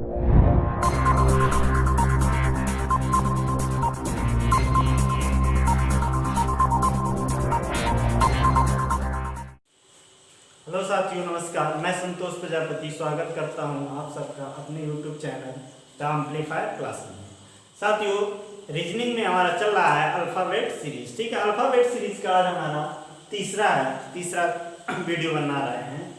Hello साथियों, नमस्कार। मैं संतोष प्रजापति स्वागत करता हूं आप सबका अपने YouTube channel the amplifier class में। साथियों, रीजनिंग में हमारा चल रहा है अल्फ़ाबेट सीरीज। ठीक है, अल्फ़ाबेट सीरीज का आज हमारा तीसरा वीडियो बना रहे हैं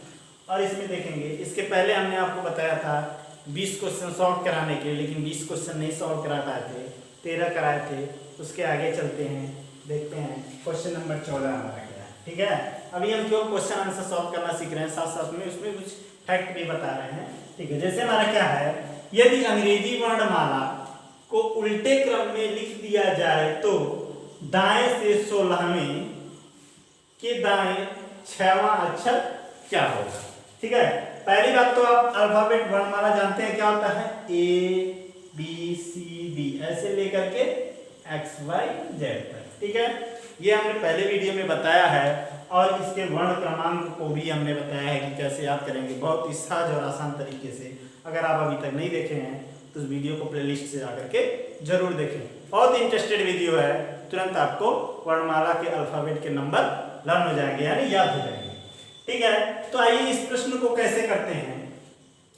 और इसमें देखेंगे। इसके पहले हमने आपको बताया था 20 क्वेश्चन सॉल्व कराने के, लेकिन 20 क्वेश्चन नहीं सॉल्व करा पाए थे, 13 कराए थे। उसके आगे चलते हैं, देखते हैं क्वेश्चन नंबर 14 हमारा क्या है। ठीक है, अभी हम क्यों क्वेश्चन आंसर सॉल्व करना सीख रहे हैं, साथ साथ में उसमें कुछ फैक्ट भी बता रहे हैं। ठीक है, जैसे हमारा क्या है, यदि अंग्रेजी वर्णमाला को उल्टे क्रम में लिख दिया जाए तो दाएं से 16वें के दाएं 6वां अक्षर क्या होगा। ठीक है, पहली बात तो आप अल्फाबेट वर्णमाला जानते हैं क्या होता है, ABCD ऐसे लेकर के XYZ तक। ठीक है, ये हमने पहले वीडियो में बताया है और इसके वर्ण क्रमांक को भी हमने बताया है कि कैसे याद करेंगे, बहुत ही सहज और आसान तरीके से। अगर आप अभी तक नहीं देखे हैं तो उस वीडियो को प्लेलिस्ट से जाकर के जरूर देखें, बहुत ही इंटरेस्टेड वीडियो है। तुरंत आपको वर्णमाला के अल्फाबेट के नंबर लर्न हो जाएंगे, यानी याद हो जाएंगे। ठीक है, तो आइए इस प्रश्न को कैसे करते हैं।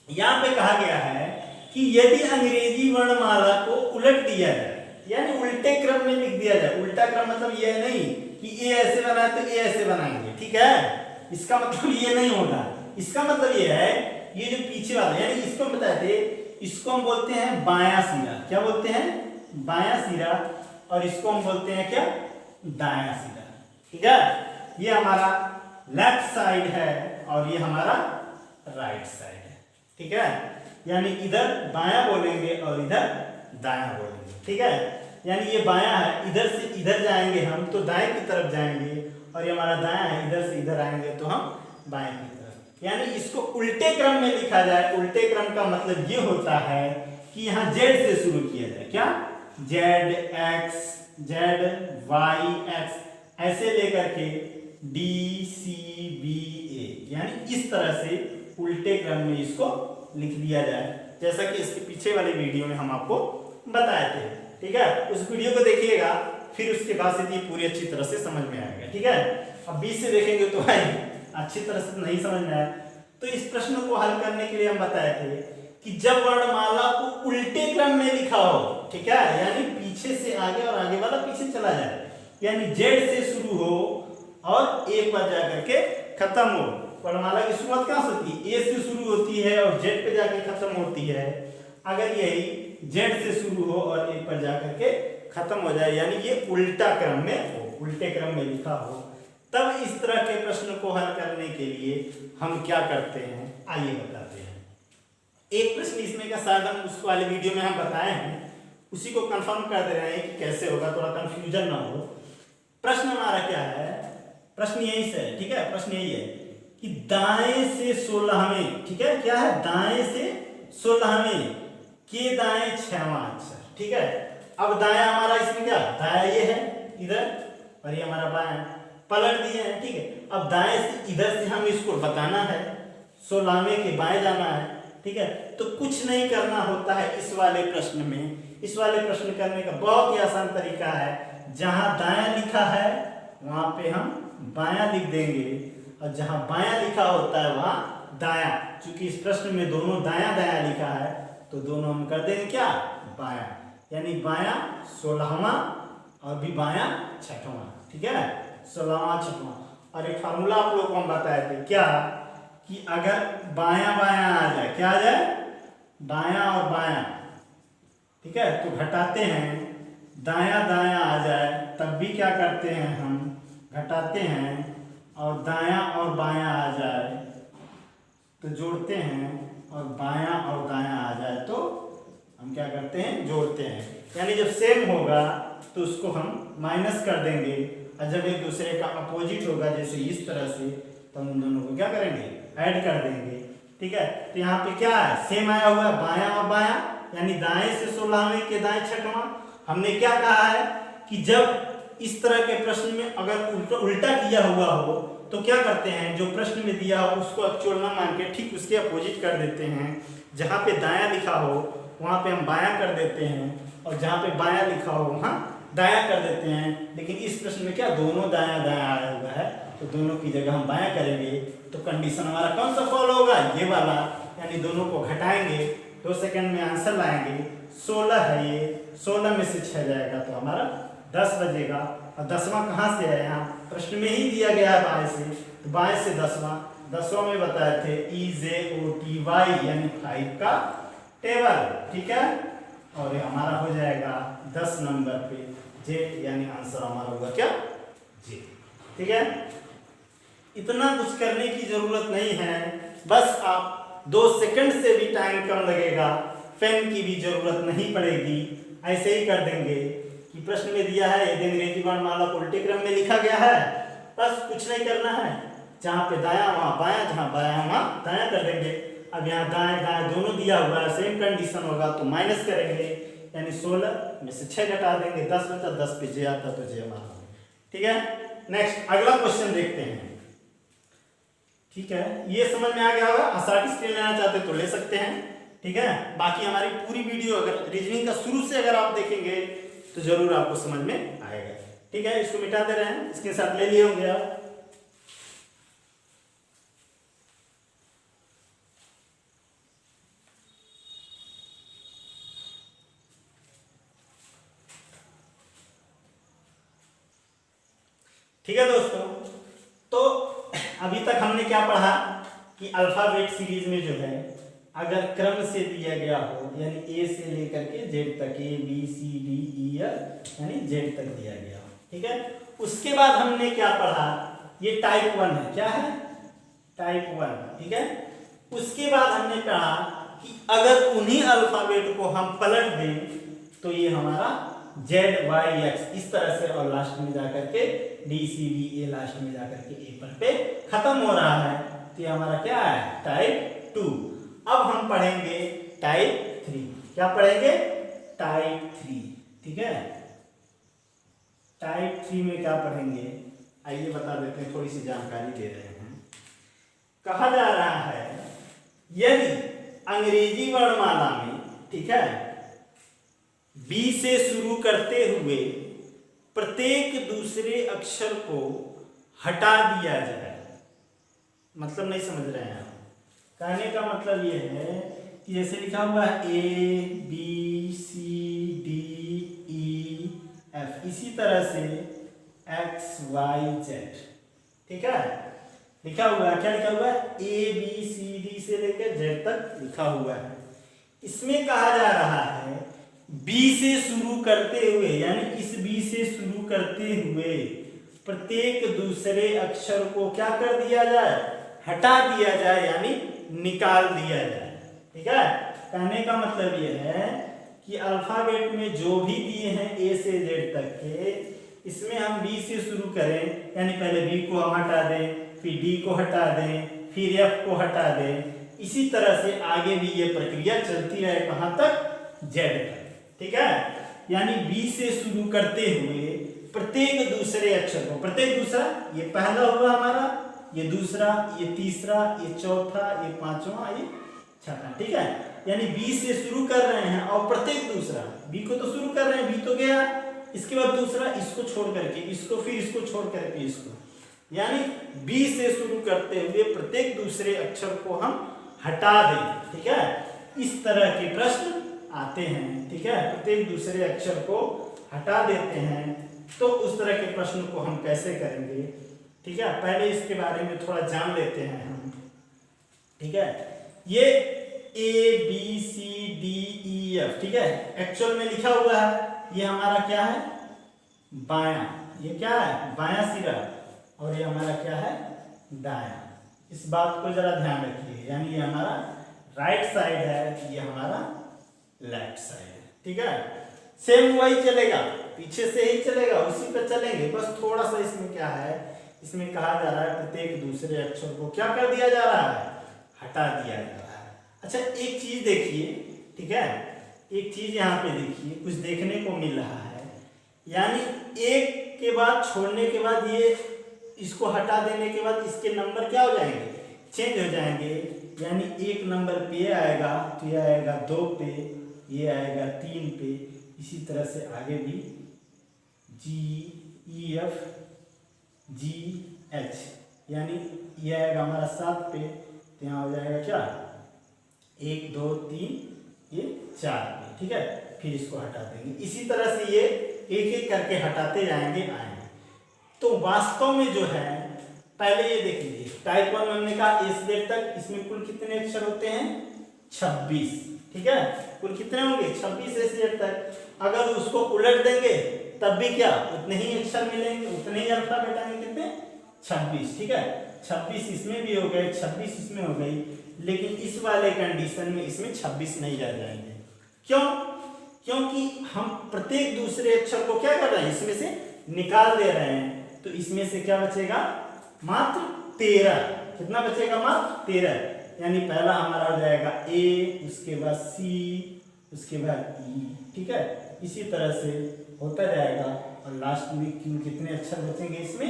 यहाँ पे कहा गया है कि यदि अंग्रेजी वर्णमाला को उलट दिया जाए, यानी उल्टे क्रम में लिख दिया जाए। उल्टा क्रम मतलब यह नहीं कि ए ऐसे बना है तो ए ऐसे बनाएंगे। ठीक है, इसका मतलब ये नहीं होगा। इसका मतलब ये है, ये जो पीछे वाला, यानी इसको हम बताए थे, इसको हम बोलते हैं बायां सिरा। क्या बोलते हैं, बायां सिरा। और इसको हम बोलते हैं क्या, दायां सिरा। ठीक है, ये हमारा लेफ्ट साइड है और ये हमारा राइट साइड है। ठीक है, यानी इधर बायां बोलेंगे और इधर दायां बोलेंगे। ठीक है, यानी ये बायां है, इधर से इधर जाएंगे हम तो दाएं की तरफ जाएंगे, और ये हमारा दायां है, इधर से इधर आएंगे तो हम बाएं की तरफ। यानी इसको उल्टे क्रम में लिखा जाए। उल्टे क्रम का मतलब ये होता है कि यहाँ जेड से शुरू किया जाए। क्या, Z X, Z Y X ऐसे लेकर के DCBA, यानी इस तरह से उल्टे क्रम में इसको लिख दिया जाए, जैसा कि इसके पीछे वाले वीडियो में हम आपको बताए थे। ठीक है, उस वीडियो को देखिएगा, फिर उसके बाद से ये पूरी अच्छी तरह से समझ में आएगा। ठीक है, अब 20 से देखेंगे तो भाई अच्छी तरह से नहीं समझ में आया। तो इस प्रश्न को हल करने के लिए हम बताए थे कि जब वर्णमाला को उल्टे क्रम में लिखा हो, ठीक है, यानी पीछे से आगे और आगे वाला पीछे चला जाए, यानी जेड से शुरू हो और एक पर जाकर के खत्म हो। वर्णमाला की शुरुआत कहाँ से होती है, ए से शुरू होती है और जेड पे जाके खत्म होती है। अगर यही जेड से शुरू हो और एक पर जाकर के खत्म हो जाए, यानी ये उल्टा क्रम में हो, उल्टे क्रम में लिखा हो, तब इस तरह के प्रश्न को हल करने के लिए हम क्या करते हैं, आइए बताते हैं। एक प्रश्न इसमें का शायद हम उस वाले वीडियो में हम बताए हैं, उसी को कंफर्म कर दे रहे हैं कि कैसे होगा, थोड़ा कंफ्यूजन ना हो। प्रश्न हमारा क्या है, प्रश्न यही से है। ठीक है, प्रश्न यही है कि दाएं से 16वें, ठीक है, क्या है, दाएं से 16वें के दाएं 6वां अक्षर। ठीक है, अब दाया हमारा इसमें क्या, दाया ये है इधर और ये हमारा बायां, पलट दिए हैं। ठीक है, अब दाएं से इधर से हम इसको बताना है, 16वें के बाएं जाना है। ठीक है, तो कुछ नहीं करना होता है इस वाले प्रश्न में। इस वाले प्रश्न करने का बहुत ही आसान तरीका है, जहां दायां लिखा है वहां पे हम बायां लिख देंगे, और जहां बायां लिखा होता है वहां दायां। क्योंकि इस प्रश्न में दोनों दायां दायां लिखा है तो दोनों हम कर देंगे क्या, बायां, यानी बायां 16वां और भी बायां 6वां। ठीक है, 16वां 6वां। और एक फार्मूला आप लोगों को हम बताए थे क्या, कि अगर बायां बायां आ जाए, क्या आ जाए, बायां और बायां, ठीक है, तो घटाते हैं, दायां दायां आ जाए तब भी क्या करते हैं, हम घटाते हैं, और दायां और बायां आ जाए तो जोड़ते हैं, और बायां और दायां आ जाए तो हम क्या करते हैं, जोड़ते हैं। यानी जब सेम होगा तो उसको हम माइनस कर देंगे, और जब एक दूसरे का अपोजिट होगा जैसे इस तरह से, तो हम दोनों को क्या करेंगे, ऐड कर देंगे। ठीक है, तो यहाँ पे क्या है, सेम आया हुआ है, बायां और बायां, यानी दाएं से 16वें के दाएं 6वां। हमने क्या कहा है कि जब इस तरह के प्रश्न में अगर उल्टा किया हुआ हो तो क्या करते हैं, जो प्रश्न में दिया हो उसको एक्चुअल ना मान के ठीक उसके अपोजिट कर देते हैं। जहाँ पे दायां लिखा हो वहाँ पे हम बायां कर देते हैं, और जहाँ पे बायां लिखा हो वहाँ दायां कर देते हैं। लेकिन इस प्रश्न में क्या दोनों दायां दायां आया हुआ है, तो दोनों की जगह हम बायां करेंगे, तो कंडीशन हमारा कौन सा फॉलो होगा, ये वाला, यानी दोनों को घटाएंगे, 2 सेकंड में आंसर लाएंगे। 16 है ये, 16 में से 6 जाएगा तो हमारा 10 बजेगा। और 10वां कहाँ से है, यहाँ प्रश्न में ही दिया गया है बाएं से, तो बाएं से 10वां में बताए थे EJOTY यानी 5 का टेबल, ठीक है। और ये हमारा हो जाएगा 10 नंबर पे जे, यानी आंसर हमारा होगा क्या, जे, ठीक है। इतना कुछ करने की जरूरत नहीं है, बस आप 2 सेकंड से भी टाइम कम लगेगा, पेन की भी जरूरत नहीं पड़ेगी, ऐसे ही कर देंगे कि प्रश्न में दिया है यदि अंग्रेजी वर्णमाला को उल्टे क्रम में लिखा गया है, बस कुछ नहीं करना है, जहाँ पे दायां वहाँ बायां, जहाँ बायां वहाँ दायां कर देंगे। अब यहाँ दाएं दाएं दोनों दिया हुआ है, सेम कंडीशन होगा तो माइनस करेंगे, यानी 16 में से 6 घटा देंगे, 10 बचा, 10 पे जे आता तो जे हमारा, ठीक है। नेक्स्ट अगला क्वेश्चन देखते हैं, ठीक है। ये समझ में आ गया होगा, आसानी स्केल लेना चाहते तो ले सकते हैं, ठीक है। बाकी हमारी पूरी वीडियो अगर रीजनिंग का शुरू से अगर आप देखेंगे तो जरूर आपको समझ में आएगा, ठीक है। इसको मिटा दे रहे हैं, इसके साथ ले लिए होंगे आप। ठीक है दोस्तों, तो अभी तक हमने क्या पढ़ा कि अल्फाबेट सीरीज में जो है अगर क्रम से दिया गया हो, यानी ए से लेकर के जेड तक, ABCDEF यानी जेड तक दिया गया हो, ठीक है। उसके बाद हमने क्या पढ़ा, ये टाइप 1 है, क्या है, टाइप 1, ठीक है। उसके बाद हमने पढ़ा कि अगर उन्हीं अल्फाबेट को हम पलट दें तो ये हमारा ZYX इस तरह से, और लास्ट में जाकर के DCBA लास्ट में जाकर के ए पर पे खत्म हो रहा है, तो ये हमारा क्या है, टाइप 2। अब हम पढ़ेंगे टाइप 3, क्या पढ़ेंगे, टाइप 3, ठीक है। टाइप 3 में क्या पढ़ेंगे, आइए बता देते हैं, थोड़ी सी जानकारी दे रहे हैं। कहा जा रहा है यदि अंग्रेजी वर्णमाला में, ठीक है, बी से शुरू करते हुए प्रत्येक दूसरे अक्षर को हटा दिया जाए, मतलब नहीं समझ रहे हैं आप, कहने का मतलब ये है कि जैसे लिखा हुआ है ABCDEF, इसी तरह से XYZ, ठीक है, लिखा हुआ है, क्या लिखा हुआ है, ABCD से लेकर Z तक लिखा हुआ है। इसमें कहा जा रहा है बी से शुरू करते हुए, यानी इस बी से शुरू करते हुए प्रत्येक दूसरे अक्षर को क्या कर दिया जाए, हटा दिया जाए, यानी निकाल दिया जाए, ठीक है। कहने का मतलब यह है कि अल्फाबेट में जो भी दिए हैं ए से जेड तक के, इसमें हम बी से शुरू करें, यानी पहले बी को हम हटा दें, फिर डी को हटा दें, फिर एफ को हटा दें, इसी तरह से आगे भी ये प्रक्रिया चलती रहे, कहाँ तक, जेड तक, ठीक है। यानी बी से शुरू करते हुए प्रत्येक दूसरे अक्षर को, प्रत्येक दूसरा, ये पहला हुआ हमारा, ये दूसरा, ये तीसरा, ये चौथा, ये पांचवा, ये छठा, ठीक है। यानी बी से शुरू कर रहे हैं और प्रत्येक दूसरा, बी को तो शुरू कर रहे हैं, बी तो गया, इसके बाद दूसरा, इसको छोड़ करके इसको, फिर इसको छोड़ करके इसको, यानी बी से शुरू करते हुए प्रत्येक दूसरे अक्षर को हम हटा दें, ठीक है। इस तरह के प्रश्न आते हैं, ठीक है, प्रत्येक दूसरे अक्षर को हटा देते हैं, तो उस तरह के प्रश्न को हम कैसे करेंगे, ठीक है। पहले इसके बारे में थोड़ा जान लेते हैं हम, ठीक है। ये ABCDEF, ठीक है, एक्चुअल में लिखा हुआ है, ये हमारा क्या है, बायां, ये क्या है, बायां सिरा, और ये हमारा क्या है, दायां। इस बात को जरा ध्यान रखिए, यानी ये हमारा राइट साइड है, ये हमारा लेफ्ट साइड है, ठीक है। सेम वही चलेगा, पीछे से ही चलेगा, उसी पे चलेंगे, बस थोड़ा सा इसमें क्या है, इसमें कहा जा रहा है प्रत्येक दूसरे अक्षर को क्या कर दिया जा रहा है, हटा दिया जा रहा है। अच्छा एक चीज देखिए, ठीक है, एक चीज यहाँ पे देखिए, कुछ देखने को मिल रहा है, यानी एक के बाद छोड़ने के बाद ये इसको हटा देने के बाद इसके नंबर क्या हो जाएंगे, चेंज हो जाएंगे, यानी एक नंबर पे आएगा तो ये आएगा 2 पे, ये आएगा 3 पे, इसी तरह से आगे भी GEF GH, यानी ये आएगा हमारा 7 पे, तो यहाँ हो जाएगा क्या 1 2 3 ये 4 पे। ठीक है, फिर इसको हटा देंगे। इसी तरह से ये एक एक करके हटाते जाएंगे आएंगे। तो वास्तव में जो है पहले ये देख लीजिए, टाइप 1 में हमने कहा A से Z तक, इसमें कुल कितने अक्षर होते हैं 26। ठीक है, कुल कितने होंगे 26 A से Z तक। अगर उसको उलट देंगे तब भी क्या उतने ही अक्षर मिलेंगे, उतने ही अल्फाबेट आएंगे, कितने 26। ठीक है, 26 इसमें भी हो गए, 26 इसमें हो गई, लेकिन इस वाले कंडीशन में इसमें 26 नहीं रह जाएंगे। क्यों? क्योंकि हम प्रत्येक दूसरे अक्षर को क्या कर रहे हैं, इसमें से निकाल दे रहे हैं, तो इसमें से क्या बचेगा मात्र 13। कितना बचेगा मात्र 13, यानी पहला हमारा हो जाएगा A, उसके बाद C, उसके बाद E। ठीक है, इसी तरह से होता जाएगा और लास्ट में कितने अक्षर बचेंगे, इसमें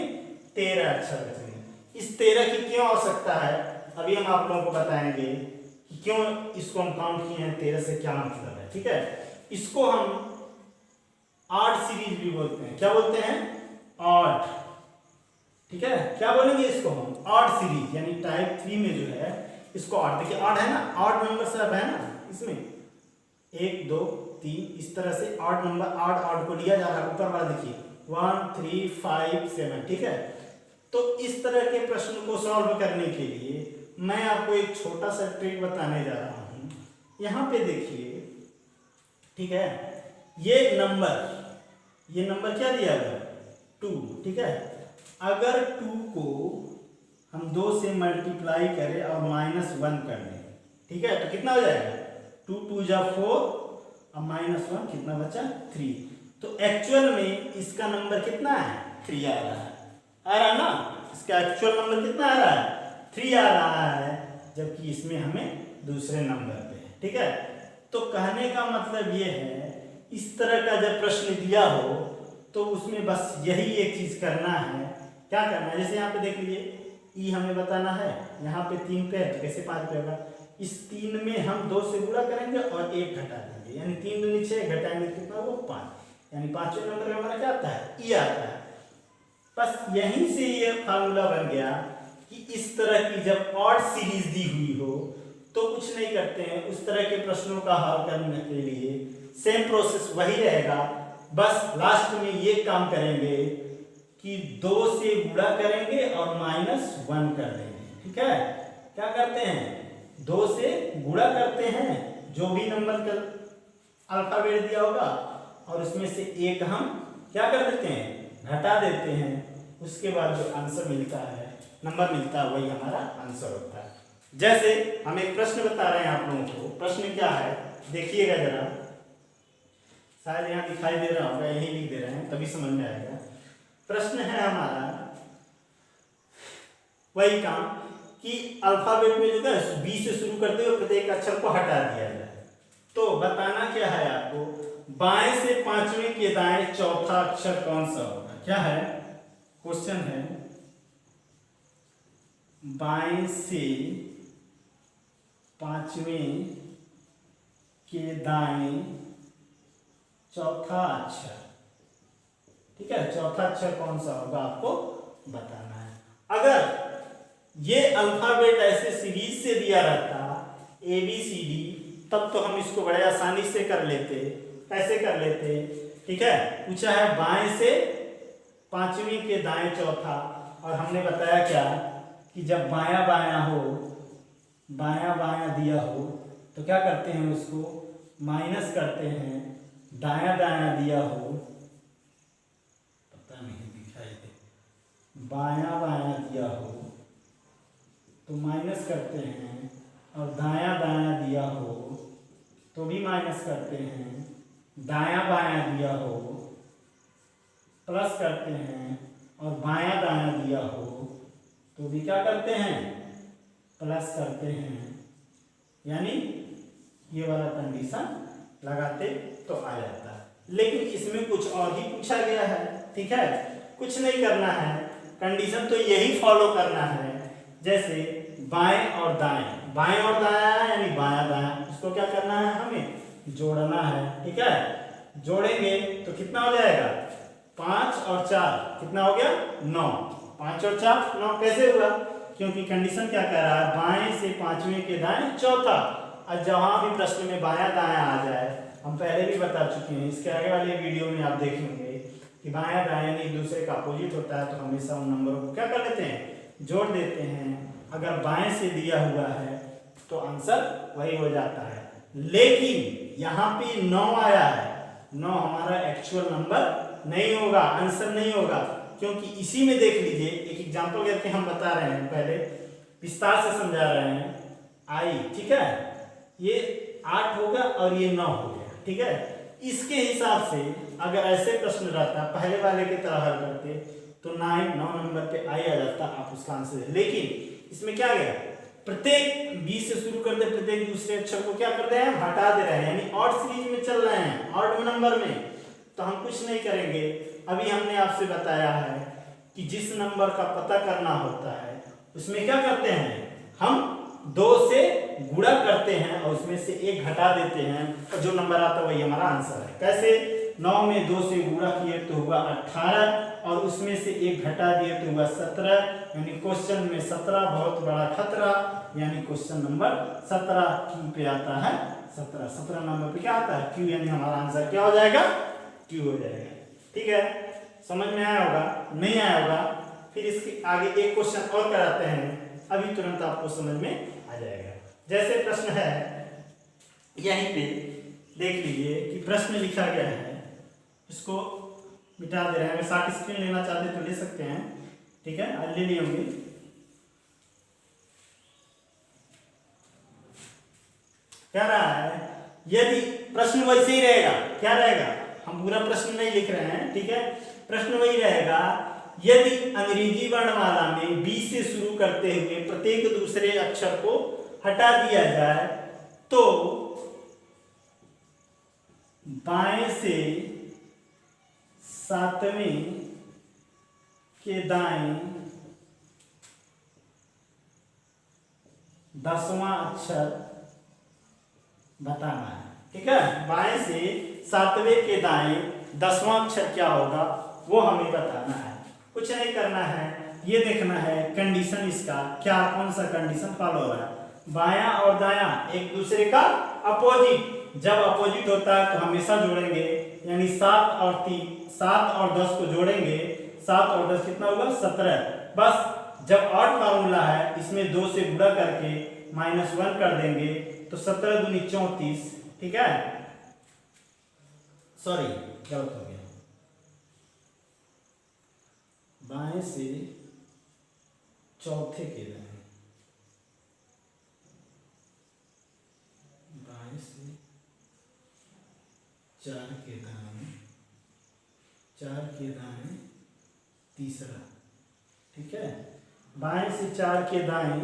13 अक्षर बचेंगे। इस 13 की क्यों आवश्यकता है अभी हम आप लोगों को बताएंगे कि क्यों इसको हम काउंट किए हैं, 13 से क्या मतलब है। ठीक है, इसको हम ऑड सीरीज भी बोलते हैं। क्या बोलते हैं? ऑड। ठीक है, क्या बोलेंगे इसको हम ऑड सीरीज, यानी टाइप 3 में जो है इसको ऑड। देखिए ऑड है ना, ऑड नंबर सब है ना इसमें, 1 2 3, इस तरह से ऑड नंबर ऑड को लिया जा रहा है। ऊपर वाला देखिए 1 3 5 7। ठीक है, तो इस तरह के प्रश्न को सॉल्व करने के लिए मैं आपको एक छोटा सा ट्रिक बताने जा रहा हूं। यहाँ पे देखिए, ठीक है, ये नंबर क्या दिया गया 2। ठीक है, अगर 2 को हम 2 से मल्टीप्लाई करें और -1 कर दें, ठीक है, तो कितना हो जाएगा 2 2 जा 4 और -1 कितना बचा 3। तो एक्चुअल में इसका नंबर कितना है 3 आ रहा है ना, इसका एक्चुअल नंबर कितना आ रहा है 3 आ रहा है, जबकि इसमें हमें दूसरे नंबर पे है। ठीक है, तो कहने का मतलब ये है, इस तरह का जब प्रश्न दिया हो तो उसमें बस यही एक चीज करना है। क्या करना है, जैसे यहाँ पे देख लीजिए ई हमें बताना है, यहाँ पे 3 पे है तो कैसे 5 पे होगा। इस 3 में हम 2 से गुणा करेंगे और 1 घटा देंगे, यानी 3 दूनी 6, घटाएंगे कितना वो 5, यानी 5वें नंबर में हमारा क्या आता है ई आता है। बस यहीं से ये फार्मूला बन गया कि इस तरह की जब ऑड सीरीज दी हुई हो तो कुछ नहीं करते हैं, उस तरह के प्रश्नों का हल करने के लिए सेम प्रोसेस वही रहेगा, बस लास्ट में ये काम करेंगे कि 2 से गुणा करेंगे और -1 कर देंगे। ठीक है, क्या करते हैं 2 से गुणा करते हैं, जो भी नंबर का अल्फाबेट दिया होगा, और उसमें से एक हम क्या कर देते हैं घटा देते हैं, उसके बाद जो आंसर मिलता है, नंबर मिलता है, वही हमारा आंसर होता है। जैसे हम एक प्रश्न बता रहे हैं आप लोगों को, प्रश्न क्या है देखिएगा जरा, शायद यहाँ दिखाई दे रहा होगा, यही लिख दे रहे हैं तभी समझ में आएगा। प्रश्न है हमारा वही काम कि अल्फाबेट में जो है बी से शुरू करते हुए प्रत्येक अक्षर को हटा दिया जाए। तो बताना क्या है आपको, बाएं से 5वें के दाएं चौथा अक्षर कौन सा होगा। क्या है क्वेश्चन है, बाएं से 5वें के दाएं चौथा अक्षर, ठीक है, चौथा अक्षर कौन सा होगा आपको बताना है। अगर ये अल्फाबेट ऐसे सीरीज से दिया रहता ABCD, तब तो हम इसको बड़े आसानी से कर लेते, कैसे कर लेते, ठीक है। पूछा है बाएं से 5वीं के दाएं चौथा, और हमने बताया क्या कि जब बायां बायां हो, बायां बायां दिया हो तो क्या करते हैं उसको माइनस करते हैं, दायां दायां दिया हो, पता नहीं दिखाई दे, बायां बायां दिया हो तो माइनस करते हैं, और दायां दायां दिया हो तो भी माइनस करते हैं, दायां बायां दिया हो प्लस करते हैं, और बायां दायां दिया हो तो भी क्या करते हैं प्लस करते हैं। यानी ये वाला कंडीशन लगाते तो आ जाता है। लेकिन इसमें कुछ और ही पूछा गया है, ठीक है, कुछ नहीं करना है, कंडीशन तो यही फॉलो करना है। जैसे बाएं और दाएं बाएं और दायां आया यानी बायां दायां, इसको क्या करना है, हमें जोड़ना है। ठीक है, जोड़ेंगे तो कितना हो जाएगा, 5 और 4 कितना हो गया, 9। 5 और 4 9 कैसे हुआ, क्योंकि कंडीशन क्या कह रहा है, बाएं से पांचवें के दाएं चौथा। और जहां भी प्रश्न में बायां दायां आ जाए, हम पहले भी बता चुके हैं, इसके आगे वाले वीडियो में आप देखेंगे कि बायां दायां यानी एक दूसरे का अपोजिट होता है, तो हमेशा उन नंबरों को क्या कर लेते हैं, जोड़ देते हैं। अगर बाएं से दिया हुआ है तो आंसर वही हो जाता है। लेकिन यहाँ पे 9 आया है, 9 हमारा एक्चुअल नंबर नहीं होगा, आंसर नहीं होगा, क्योंकि इसी में देख लीजिए, एक एग्जांपल करके हम बता रहे हैं, पहले विस्तार से समझा रहे हैं। आई, ठीक है, ये 8 होगा और ये 9 हो गया। ठीक है, इसके हिसाब से अगर ऐसे प्रश्न रहता पहले वाले की तरह हल करते तो 9 नंबर पे आई आ जाता, आप उसका आंसर। लेकिन इसमें क्या गया, प्रत्येक बी से शुरू करते प्रत्येक दूसरे अक्षर को क्या कर रहे हैं, हटा दे रहे हैं, यानी ऑड सीरीज में चल रहे हैं, ऑड नंबर में। तो हम कुछ नहीं करेंगे, अभी हमने आपसे बताया है कि जिस नंबर का पता करना होता है उसमें क्या करते हैं, हम 2 से गुणा करते हैं और उसमें से 1 घटा देते हैं, और जो नंबर आता है वही हमारा आंसर है। कैसे, 9 में 2 से गुणा किए तो हुआ 18, और उसमें से 1 घटा दिए तो हुआ 17, यानी क्वेश्चन में 17 बहुत बड़ा खतरा, यानी क्वेश्चन नंबर 17 क्यू पे आता है। 17 नंबर पे क्या आता है, क्यू, यानी हमारा आंसर क्या हो जाएगा, क्यू हो जाएगा। ठीक है, समझ में आया होगा, नहीं आया होगा फिर इसके आगे एक क्वेश्चन और कराते हैं, अभी तुरंत आपको समझ में आ जाएगा। जैसे प्रश्न है, यहीं पे देख लीजिए कि प्रश्न लिखा गया है, इसको मिटा दे रहे हैं, अगर शॉर्ट स्क्रीन लेना चाहते तो ले सकते हैं। ठीक है, आज ले लिए होंगे। क्या रहा है, यदि प्रश्न वैसे ही रहेगा, क्या रहेगा, हम पूरा प्रश्न नहीं लिख रहे हैं, ठीक है, प्रश्न वही रहेगा, यदि अंग्रेजी वर्णमाला में बी से शुरू करते हुए प्रत्येक दूसरे अक्षर को हटा दिया जाए तो बाएं से 7वें के दाएं 10वां अक्षर बताना है। ठीक है, बाएं से 7वें के दाएं 10वां अक्षर क्या होगा वो हमें बताना है। कुछ नहीं करना है, ये देखना है कंडीशन इसका क्या, कौन सा कंडीशन फॉलो हो रहा है। बायां और दायां एक दूसरे का अपोजिट, जब अपोजिट होता है तो हमेशा जोड़ेंगे, यानी 7 और 10 को जोड़ेंगे, 7 और 10 कितना होगा, 17। बस जब ऑड फार्मूला है, इसमें 2 से गुणा करके -1 कर देंगे तो 17 दूनी 34। ठीक है, सॉरी गलत हो गया, बाएं से चौथे के दाएं, बाएं से 4 के दाएं, 4 के दाएं तीसरा। ठीक है, बाएं से 4 के दाएं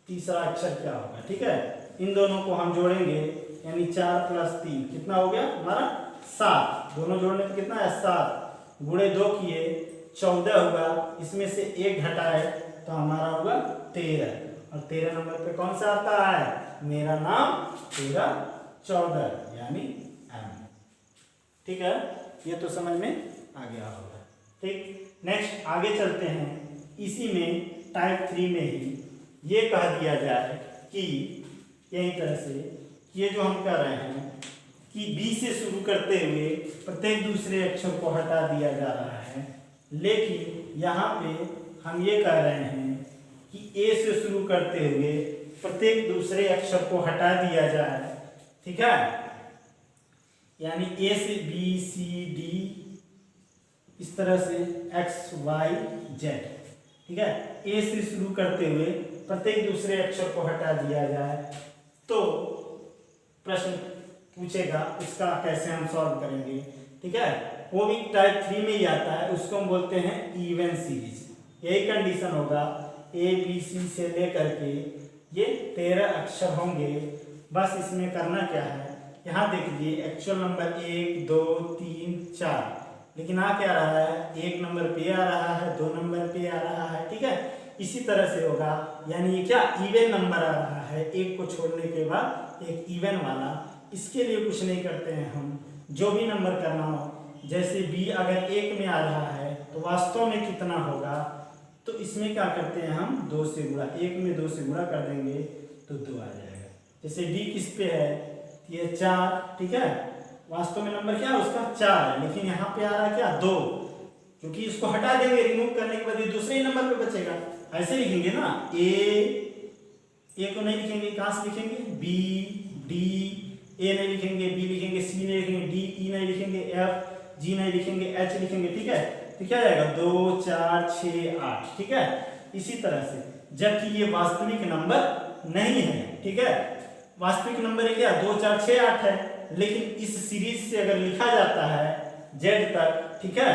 तीसरा अक्षर क्या होगा। ठीक है, इन दोनों को हम जोड़ेंगे, यानी 4 + 3 कितना हो गया हमारा 7, दोनों जोड़ने पे कितना है 7, गुणे 2 किए 14 हुआ, इसमें से 1 घटाए तो हमारा होगा 13, और 13 नंबर पे कौन सा आता है, मेरा नाम 13 14 यानी M। ठीक है, ये तो समझ में आ गया होगा। ठीक, नेक्स्ट आगे चलते हैं, इसी में टाइप 3 में ही ये कह दिया जाए कि यही तरह से ये जो हम कर रहे हैं कि बी से शुरू करते हुए प्रत्येक दूसरे अक्षर को हटा दिया जा रहा है, लेकिन यहाँ पे हम ये कह रहे हैं कि ए से शुरू करते हुए प्रत्येक दूसरे अक्षर को हटा दिया जाए। ठीक है, यानी ए से बी सी डी इस तरह से एक्स वाई जेड। ठीक है, ए से शुरू करते हुए प्रत्येक दूसरे अक्षर को हटा दिया जाए तो प्रश्न पूछेगा, उसका कैसे हम सॉल्व करेंगे। ठीक है, वो भी टाइप 3 में ही आता है, उसको हम बोलते हैं इवन सीरीज। यही कंडीशन होगा, ए बी सी से लेकर के ये 13 अक्षर होंगे। बस इसमें करना क्या है, यहाँ देख लीजिए एक्चुअल नंबर 1 2 3 4, लेकिन आ क्या रहा है, 1 नंबर पे आ रहा है, 2 नंबर पे आ रहा है। ठीक है, इसी तरह से होगा यानी ये क्या इवन नंबर आ रहा है, एक को छोड़ने के बाद एक इवन वाला। इसके लिए कुछ नहीं करते हैं हम, जो भी नंबर करना हो, जैसे b अगर 1 में आ रहा है तो वास्तव में कितना होगा, तो इसमें क्या करते हैं हम 2 से गुणा, 1 में 2 से गुणा कर देंगे तो 2 आ जाएगा। जैसे d किस पे है, ये 4, ठीक है, वास्तव में नंबर क्या है उसका 4 है, लेकिन यहाँ पे आ रहा है क्या 2, क्योंकि इसको हटा देंगे, रिमूव करने के बाद ये दूसरे ही नंबर पे बचेगा। ऐसे लिखेंगे ना, ए को नहीं लिखेंगे, कहाँ से लिखेंगे, बी डी, ए नहीं लिखेंगे, बी लिखेंगे, सी नहीं लिखेंगे, डी ई नहीं लिखेंगे, एफ जी नहीं लिखेंगे, एच लिखेंगे, ठीक है। तो क्या जाएगा 2 4 6 8, ठीक है। इसी तरह से जबकि ये वास्तविक नंबर नहीं है, ठीक है, वास्तविक नंबर है क्या 2 4 6 8 है, लेकिन इस सीरीज से अगर लिखा जाता है जेड तक, ठीक है,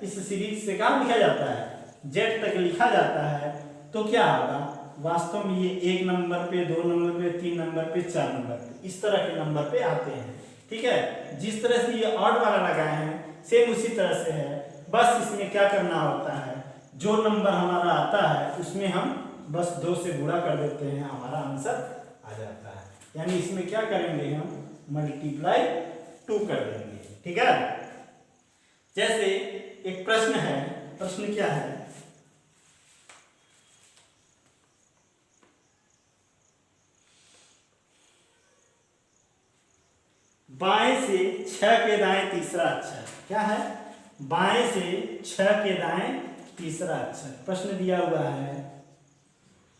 इस सीरीज से कहाँ लिखा जाता है, जेड तक लिखा जाता है, तो क्या होगा, वास्तव में ये 1 नंबर पे, 2 नंबर पे, 3 नंबर पे, 4 नंबर पे, इस तरह के नंबर पे आते हैं, ठीक है। जिस तरह से ये ऑड वाला लगाए हैं सेम उसी तरह से है, बस इसमें क्या करना होता है, जो नंबर हमारा आता है उसमें हम बस 2 से गुणा कर देते हैं, हमारा आंसर आ जाता है। यानी इसमें क्या करेंगे हम मल्टीप्लाई 2 कर देंगे, ठीक है। जैसे एक प्रश्न है, प्रश्न क्या है, बाएं से 6 के दाएं तीसरा अक्षर, क्या है, बाएं से 6 के दाएं तीसरा अक्षर। प्रश्न दिया हुआ है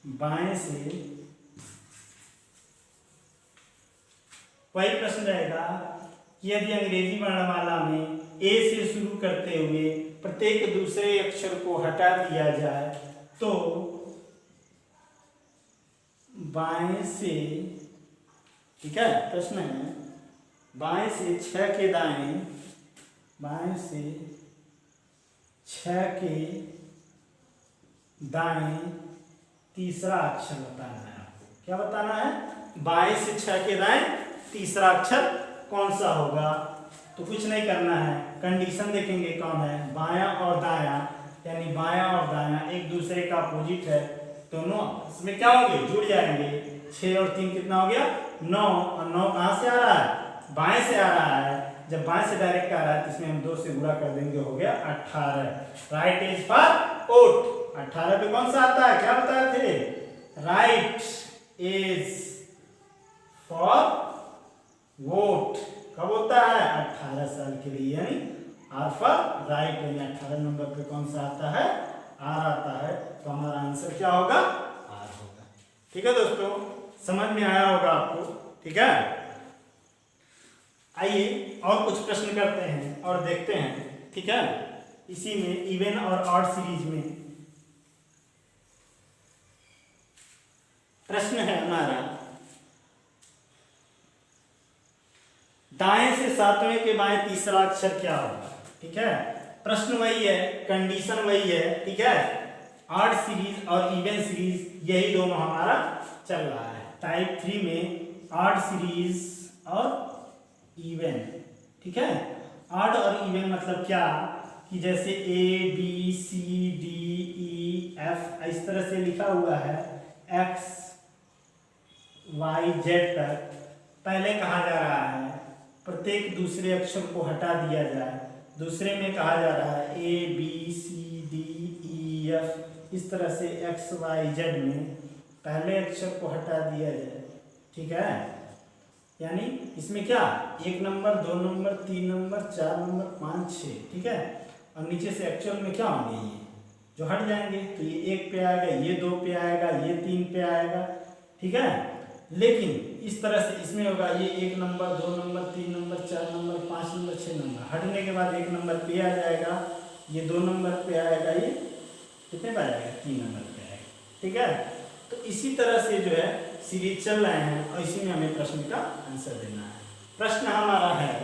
बाएं से, वही प्रश्न रहेगा कि यदि अंग्रेजी वर्णमाला में ए से शुरू करते हुए प्रत्येक दूसरे अक्षर को हटा दिया जाए तो बाएं से, ठीक है, प्रश्न है बाएं से 6 के दाएं, बाएं से 6 के दाएं तीसरा अक्षर बताना है आपको। क्या बताना है, बाएं से 6 के दाएं तीसरा अक्षर कौन सा होगा। तो कुछ नहीं करना है, कंडीशन देखेंगे कौन है, बायां और दायां, यानी बायां और दायां एक दूसरे का अपोजिट है, दोनों इसमें क्या होंगे, जुड़ जाएंगे। 6 और 3 कितना हो गया 9, और 9 कहाँ से आ रहा है, बाएं से आ रहा है। जब बाएं से डायरेक्ट आ रहा है तो इसमें हम 2 से गुणा कर देंगे, हो गया 18। राइट इज फॉर ओट। 18 पे कौन सा आता है, क्या बताए थे, राइट इज फॉर वोट। कब होता है, 18 साल के लिए, यानी आर फॉर राइट, यानी 18 नंबर पे कौन सा आता है, आर आता है। तो हमारा आंसर क्या होगा, आर होगा। ठीक है दोस्तों, समझ में आया होगा आपको, ठीक है। आइए और कुछ प्रश्न करते हैं और देखते हैं, ठीक है। इसी में इवन और ऑड सीरीज में प्रश्न है हमारा, दाएं से 7वें के बाएं तीसरा अक्षर क्या होगा, ठीक है। प्रश्न वही है, कंडीशन वही है, ठीक है। ऑड सीरीज और इवन सीरीज यही दोनों हमारा चल रहा है। टाइप 3 में ऑड सीरीज और इवन, ठीक है। ऑड और इवन मतलब क्या, कि जैसे A B C D E F इस तरह से लिखा हुआ है, एक्स वाई जेड तक, पहले कहा जा रहा है प्रत्येक दूसरे अक्षर को हटा दिया जाए, दूसरे में कहा जा रहा है A B C D E F, इस तरह से एक्स वाई जेड में पहले अक्षर को हटा दिया जाए, ठीक है। यानी इसमें क्या 1 नंबर 2 नंबर 3 नंबर 4 नंबर 5 6, ठीक है। और नीचे से एक्चुअल में क्या होंगे, ये जो हट जाएंगे, तो ये 1 पे आएगा, ये 2 पे आएगा, ये 3 पे आएगा, ठीक है। लेकिन इस तरह से इसमें होगा ये 1 number 2 number 3 number 4 number 5 number 6 number, हटने के बाद 1 नंबर पे आ जाएगा, ये 2 नंबर पे आएगा, ये कितने पे आएगा 3 नंबर पे आएगा, ठीक है। तो इसी तरह से जो है सीरीज चल रहे हैं और इसी में हमें प्रश्न का आंसर देना है। प्रश्न हमारा है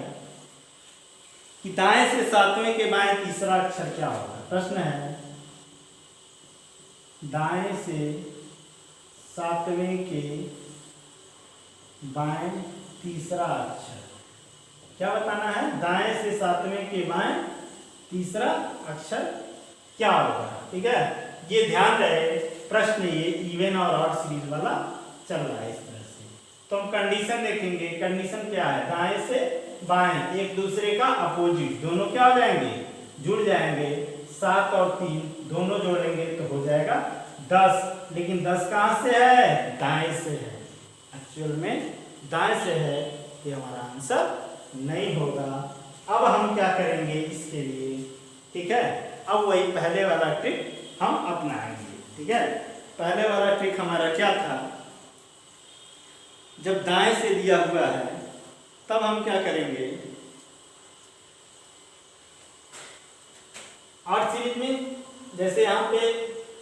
कि दाएं से 7वें के बाएं तीसरा अक्षर क्या होगा। प्रश्न है दाएं से 7वें के बाएं तीसरा अक्षर क्या बताना है, दाएं से 7वें के बाएं तीसरा अक्षर क्या होगा, ठीक है। ये ध्यान रहे प्रश्न ये इवन और ऑड सीरीज वाला चल रहा है इस तरह से। तो हम कंडीशन देखेंगे, कंडीशन क्या है, दाएं से बाएं एक दूसरे का अपोजिट, दोनों क्या हो जाएंगे, जुड़ जाएंगे। 7 और 3 दोनों जोड़ेंगे तो हो जाएगा 10, लेकिन 10 कहाँ से है, दाएं से है, एक्चुअल में दाएं से है, ये हमारा आंसर नहीं होगा। अब हम क्या करेंगे इसके लिए, ठीक है, अब वही पहले वाला ट्रिक हम अपनाएंगे, ठीक है। पहले वाला ट्रिक हमारा क्या था, जब दाएं से दिया हुआ है तब हम क्या करेंगे, ऑड सीरीज में जैसे यहाँ पे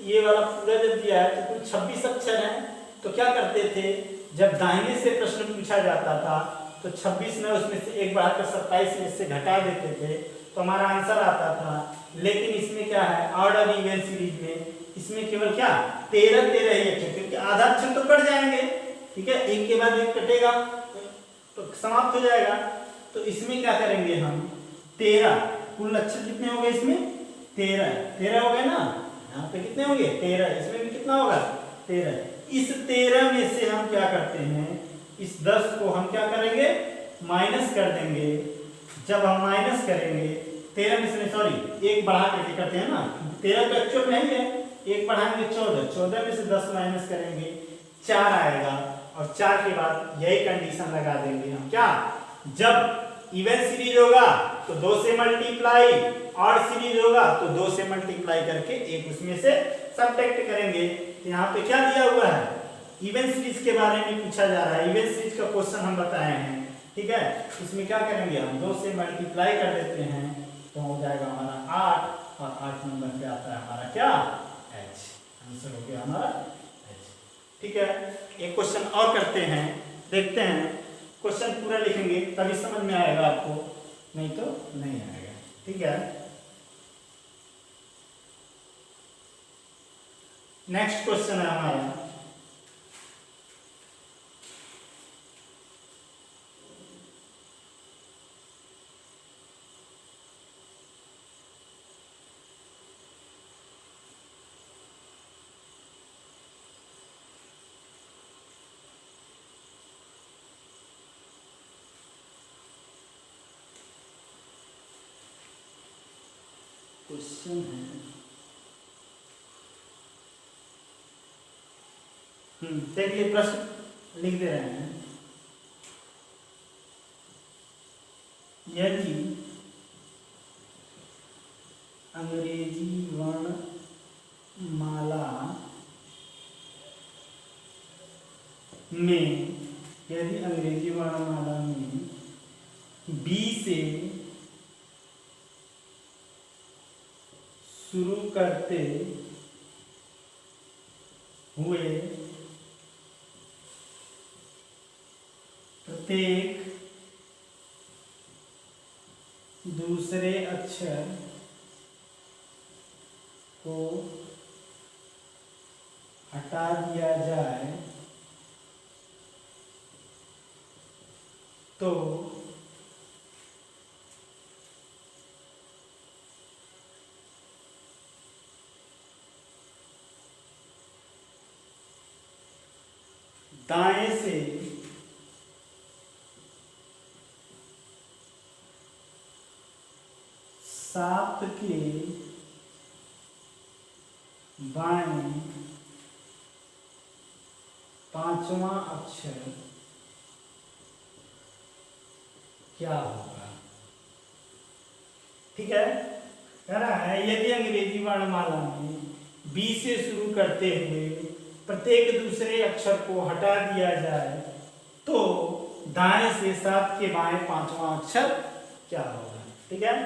ये वाला पूरा जब दिया है तो कुल 26 अक्षर हैं, तो क्या करते थे, जब दाहिने से प्रश्न पूछा जाता था तो 26 में उसमें से एक बढ़ाकर 27 में से घटा देते थे तो हमारा आंसर आता था। लेकिन इसमें क्या है, ऑड और इवन सीरीज में इसमें केवल क्या 13 ही अक्षर, क्योंकि आधा अक्षर तो कट जाएंगे, ठीक है, एक के बाद एक कटेगा तो समाप्त हो जाएगा। तो इसमें क्या करेंगे हम, 13 कुल अक्षर कितने हो गए इसमें, 13 हो गए ना, यहाँ पे कितने होंगे 13, इसमें भी कितना होगा 13। इस 13 में से हम क्या करते हैं, इस 10 को हम क्या करेंगे, माइनस कर देंगे। जब हम माइनस करेंगे 13 में से, सॉरी एक बढ़ा करके करते हैं ना, 13 तो एक्चुअल नहीं है, एक बढ़ाएंगे 14 में से 10 माइनस करेंगे 4 आएगा, और 4 के बाद यही कंडीशन लगा देंगे हम, क्या, जब इवन सीरीज होगा तो 2 से मल्टीप्लाई, ऑड सीरीज होगा तो 2 से मल्टीप्लाई करके एक उसमें से सब्ट्रैक्ट करेंगे। तो यहाँ पे क्या दिया हुआ है, इवन सीरीज के बारे में पूछा जा रहा है, इवन सीरीज का क्वेश्चन हम बताए हैं, ठीक है। इसमें क्या करेंगे हम, 2 से मल्टीप्लाई कर देते हैं तो हो जाएगा हमारा 8, और 8 नंबर पे आता है हमारा क्या, H, आंसर हो गया हमारा H, ठीक है। एक क्वेश्चन और करते हैं, देखते हैं, क्वेश्चन पूरा लिखेंगे तभी समझ में आएगा आपको, नहीं तो नहीं आएगा, ठीक है। नेक्स्ट क्वेश्चन है हमारा, क्वेश्चन है, देखिए प्रश्न लिख दे रहे हैं, यदि अंग्रेजी वर्णमाला में, यदि अंग्रेजी वर्णमाला में बी से शुरू करते हुए प्रत्येक दूसरे अक्षर को हटा दिया जाए तो दाएं से सात के बाएं पांचवा अक्षर क्या होगा, ठीक है। कह रहा है यदि अंग्रेजी वर्णमाला में बी से शुरू करते हुए प्रत्येक दूसरे अक्षर को हटा दिया जाए तो दाएं से 7 के बाएं पांचवा अक्षर क्या होगा, ठीक है।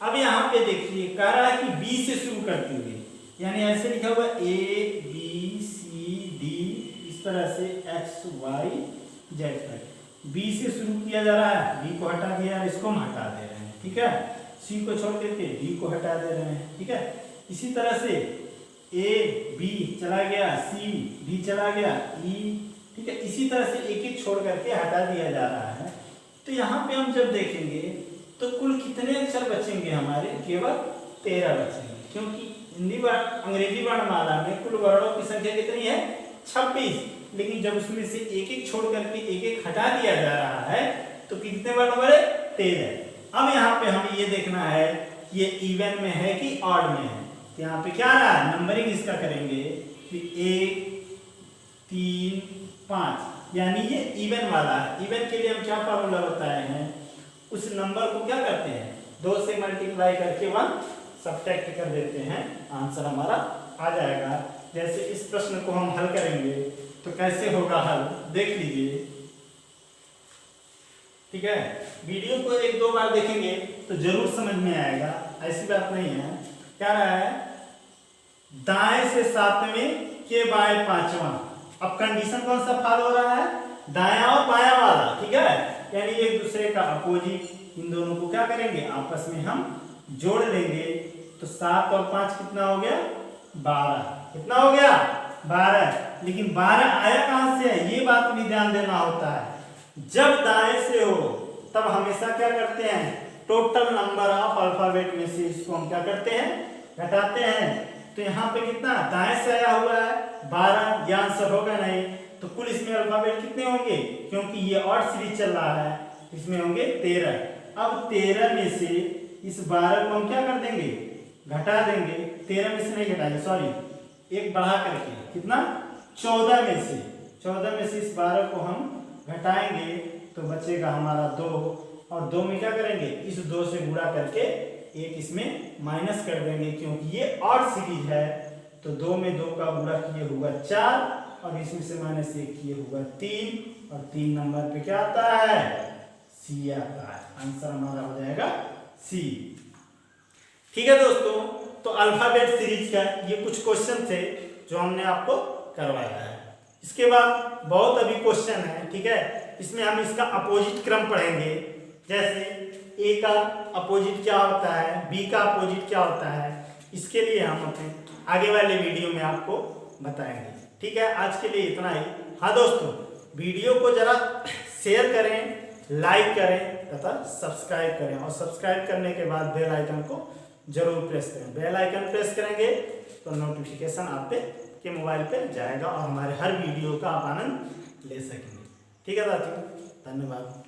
अब यहाँ पे देखिए कह रहा है कि बी से शुरू करते हुए, यानी ऐसे लिखा हुआ ए बी सी डी, इस तरह से एक्स वाई जेड तक बी से शुरू किया जा रहा है, बी को हटा दिया और इसको हम हटा दे रहे हैं, ठीक है। सी को छोड़ करके डी को हटा दे रहे हैं, ठीक है। इसी तरह से ए बी चला गया, सी डी चला गया, ई, ठीक है। इसी तरह से एक एक छोड़ करके हटा दिया जा रहा है। तो यहाँ पे हम जब देखेंगे तो कुल कितने अक्षर बचेंगे हमारे, केवल 13 बचेंगे, क्योंकि अंग्रेजी वर्णमाला में कुल वर्णों की संख्या कितनी है? 26। लेकिन जब उसमें से एक एक छोड़ करके एक एक हटा दिया जा रहा है तो कितने वर्ण बने? 13। अब यहाँ पे हमें ये देखना है ये इवन में है कि ऑड में है। तो यहाँ पे क्या रहा है? नंबरिंग इसका करेंगे कि 1 3 5, यानी ये इवन वाला है। इवन के लिए हम क्या फॉर्मूला बताए हैं? उस नंबर को क्या करते हैं? 2 से मल्टीप्लाई करके 1 सब्ट्रैक्ट कर देते हैं, आंसर हमारा आ जाएगा। जैसे इस प्रश्न को हम हल करेंगे तो कैसे होगा हल, देख लीजिए। ठीक है, वीडियो को 1-2 बार देखेंगे तो जरूर समझ में आएगा, ऐसी बात नहीं है। क्या रहा है? दाएं से 7वें के बाएं 5वां। अब कंडीशन कौन सा फॉलो हो रहा है? दायां और बायां वाला। ठीक है, यानी एक दूसरे का अपोजिट। इन दोनों को क्या करेंगे? आपस में हम जोड़ लेंगे। तो 7 और 5 कितना हो गया? 12। कितना हो गया? 12। लेकिन 12 आया कहां से है? ये बात भी ध्यान देना होता है। जब दाएं से हो तब हमेशा क्या करते हैं? टोटल नंबर ऑफ अल्फाबेट में से इसको हम क्या करते हैं? घटाते हैं। तो यहाँ पे कितना दाएं से आया हुआ है? 12। ये आंसर होगा नहीं। तो कुल इसमें अल्फाबेट कितने होंगे? क्योंकि ये ऑड सीरीज चल रहा है, इसमें होंगे 13। अब 13 में से इस 12 को हम क्या कर देंगे? घटा देंगे। 13 में से नहीं घटाएंगे, सॉरी, एक बढ़ा करके कितना? 14 में से। 14 में से इस 12 को हम घटाएंगे तो बचेगा हमारा 2। और 2 में क्या करेंगे? इस 2 से गुणा करके एक इसमें माइनस कर देंगे, क्योंकि ये ऑड सीरीज है। तो 2 में 2 का गुणा किए हुआ 4 और इसमें से -1 किए हुआ 3 और 3 नंबर पे क्या आता है? सी आता है। आंसर हमारा हो जाएगा सी। ठीक है दोस्तों, तो अल्फाबेट सीरीज का ये कुछ क्वेश्चन थे जो हमने आपको करवाया है। इसके बाद बहुत अभी क्वेश्चन है। ठीक है, इसमें हम इसका अपोजिट क्रम पढ़ेंगे। जैसे ए का अपोजिट क्या होता है, बी का अपोजिट क्या होता है, इसके लिए हम अपने आगे वाले वीडियो में आपको बताएंगे। ठीक है, आज के लिए इतना ही। हाँ दोस्तों, वीडियो को जरा शेयर करें, लाइक करें तथा सब्सक्राइब करें। और सब्सक्राइब करने के बाद बेल आइकन को जरूर प्रेस करें। बेल आइकन प्रेस करेंगे तो नोटिफिकेशन आपके मोबाइल पे जाएगा और हमारे हर वीडियो का आप आनंद ले सकेंगे। ठीक है साथियों, धन्यवाद।